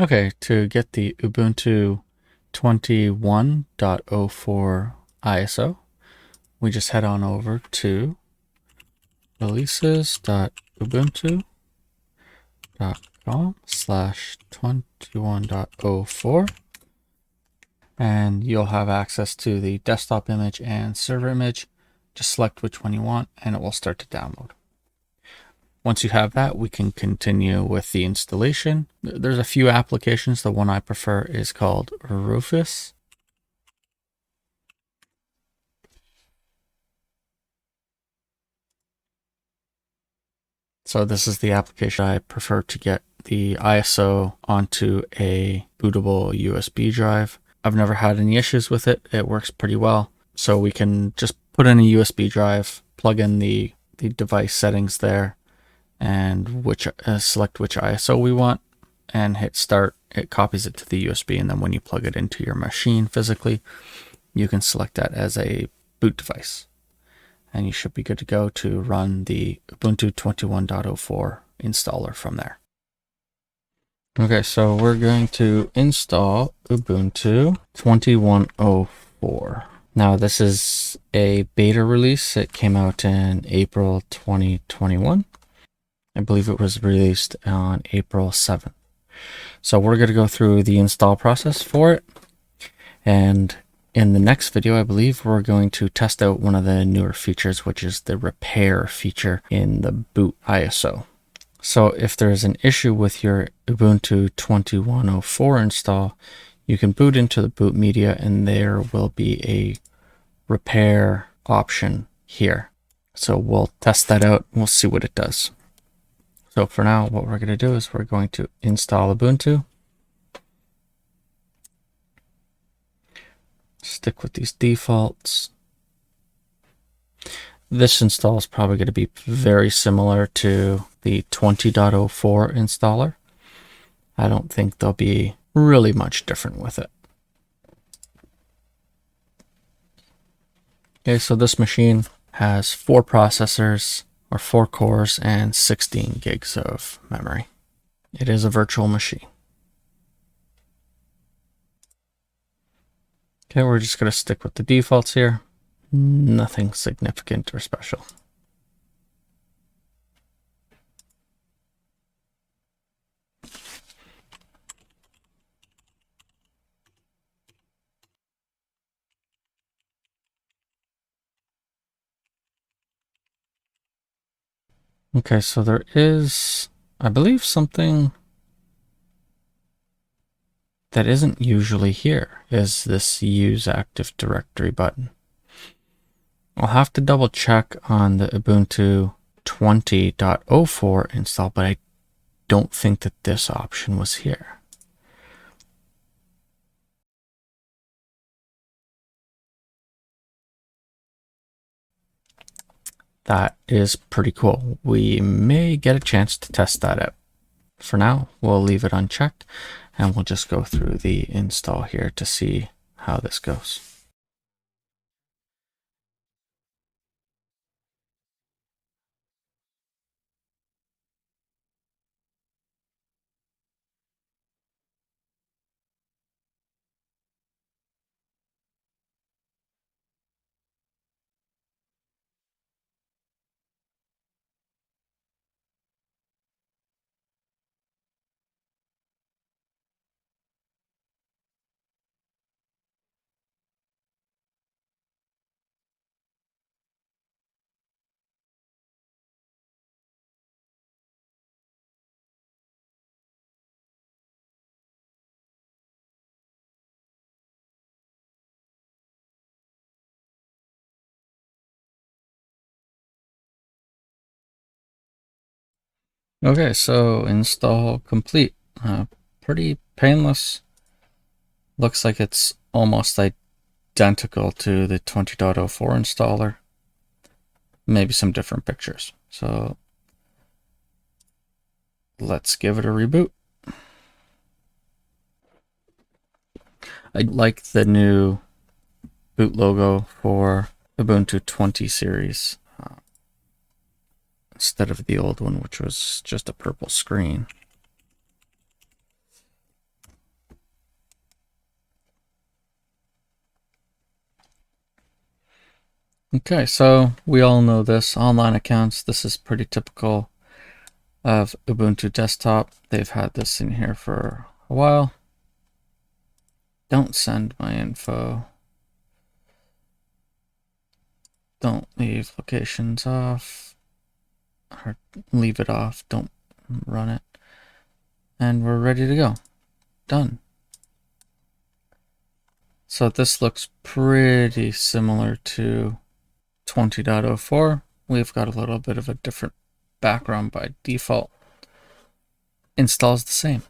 Okay, to get the Ubuntu 21.04 ISO, we just head on over to releases.ubuntu.com/21.04, and you'll have access to the desktop image and server image. Just select which one you want and it will start to download. Once you have that, we can continue with the installation. There's a few applications. The one I prefer is called Rufus. So this is the application I prefer to get the ISO onto a bootable USB drive. I've never had any issues with it. It works pretty well. So we can just put in a USB drive, plug in the device settings there, and select which ISO we want, and hit start. It copies it to the USB, and then when you plug it into your machine physically, you can select that as a boot device. And you should be good to go to run the Ubuntu 21.04 installer from there. Okay, so we're going to install Ubuntu 21.04. Now this is a beta release. It came out in April 2021. I believe it was released on April 7th. So we're going to go through the install process for it. And in the next video, I believe we're going to test out one of the newer features, which is the repair feature in the boot ISO. So if there's an issue with your Ubuntu 21.04 install, you can boot into the boot media and there will be a repair option here. So we'll test that out and we'll see what it does. So for now, what we're going to do is we're going to install Ubuntu. Stick with these defaults. This install is probably going to be very similar to the 20.04 installer. I don't think there'll be really much different with it. Okay, so this machine has 4 processors, or 4 cores, and 16 gigs of memory. It is a virtual machine. Okay, we're just going to stick with the defaults here. Nothing significant or special. Okay, so there is, I believe, something that isn't usually here, is this Use Active Directory button. I'll have to double check on the Ubuntu 20.04 install, but I don't think that this option was here. That is pretty cool. We may get a chance to test that out. For now, we'll leave it unchecked and we'll just go through the install here to see how this goes. Okay, so install complete. Pretty painless. Looks like it's almost identical to the 20.04 installer. Maybe some different pictures. So let's give it a reboot. I like the new boot logo for Ubuntu 20 series instead of the old one, which was just a purple screen. Okay, so we all know this. Online accounts, this is pretty typical of Ubuntu desktop. They've had this in here for a while. Don't send my info. Don't leave locations off. Or leave it off. Don't run it. And we're ready to go. Done. So this looks pretty similar to 20.04. We've got a little bit of a different background by default. Installs the same.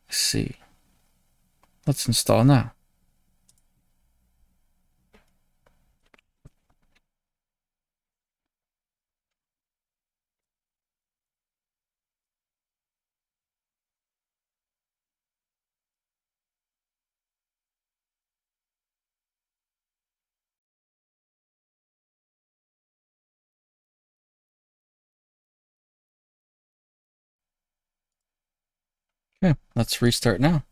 Let's see. Let's install now. Okay, let's restart now.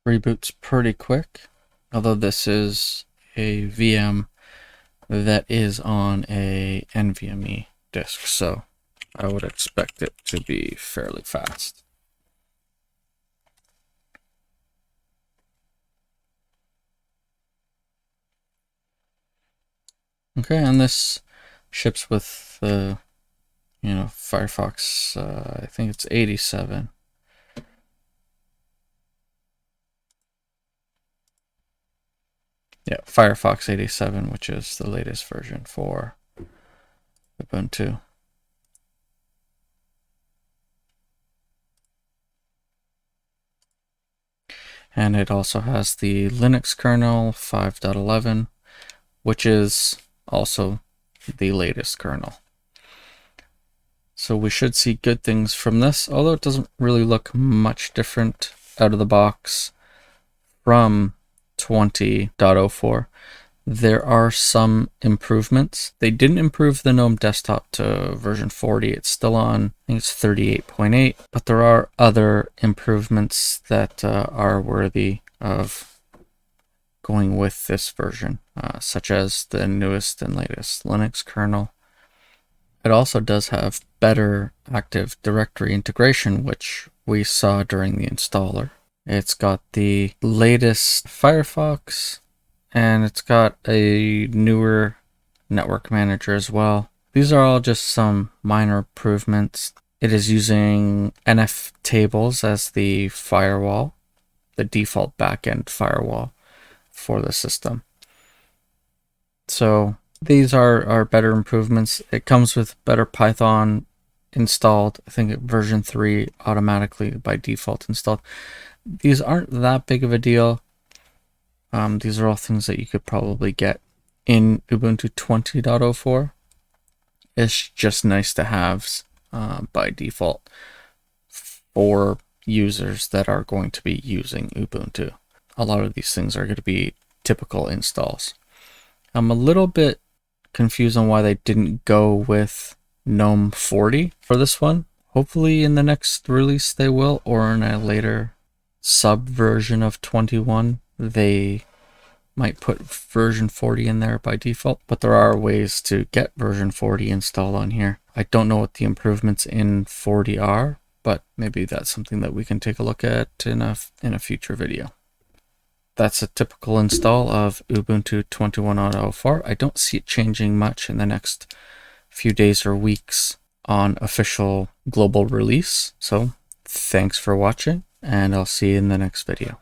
Reboots pretty quick, although this is a VM that is on a NVMe disk, so I would expect it to be fairly fast. Okay, and this ships with the Firefox, I think it's 87. Yeah, Firefox 87, which is the latest version for Ubuntu. And it also has the Linux kernel 5.11, which is also the latest kernel. So we should see good things from this, although it doesn't really look much different out of the box from 20.04. There are some improvements. They didn't improve the GNOME desktop to version 40. It's still on, I think it's 38.8, but there are other improvements that are worthy of going with this version, such as the newest and latest Linux kernel. It also does have better Active Directory integration, which we saw during the installer. It's got the latest Firefox, and it's got a newer network manager as well. These are all just some minor improvements. It is using NF tables as the firewall, the default backend firewall for the system. So these are better improvements. It comes with better Python installed. I think version 3 automatically by default installed. These aren't that big of a deal. These are all things that you could probably get in Ubuntu 20.04. It's just nice to have by default for users that are going to be using Ubuntu. A lot of these things are going to be typical installs. I'm a little bit confused on why they didn't go with GNOME 40 for this one. Hopefully in the next release they will, or in a later subversion of 21 they might put version 40 in there by default, but there are ways to get version 40 installed on here. I don't know what the improvements in 40 are, but maybe that's something that we can take a look at in a future video. That's a typical install of Ubuntu 21.04. I don't see it changing much in the next few days or weeks on official global release. So thanks for watching, and I'll see you in the next video.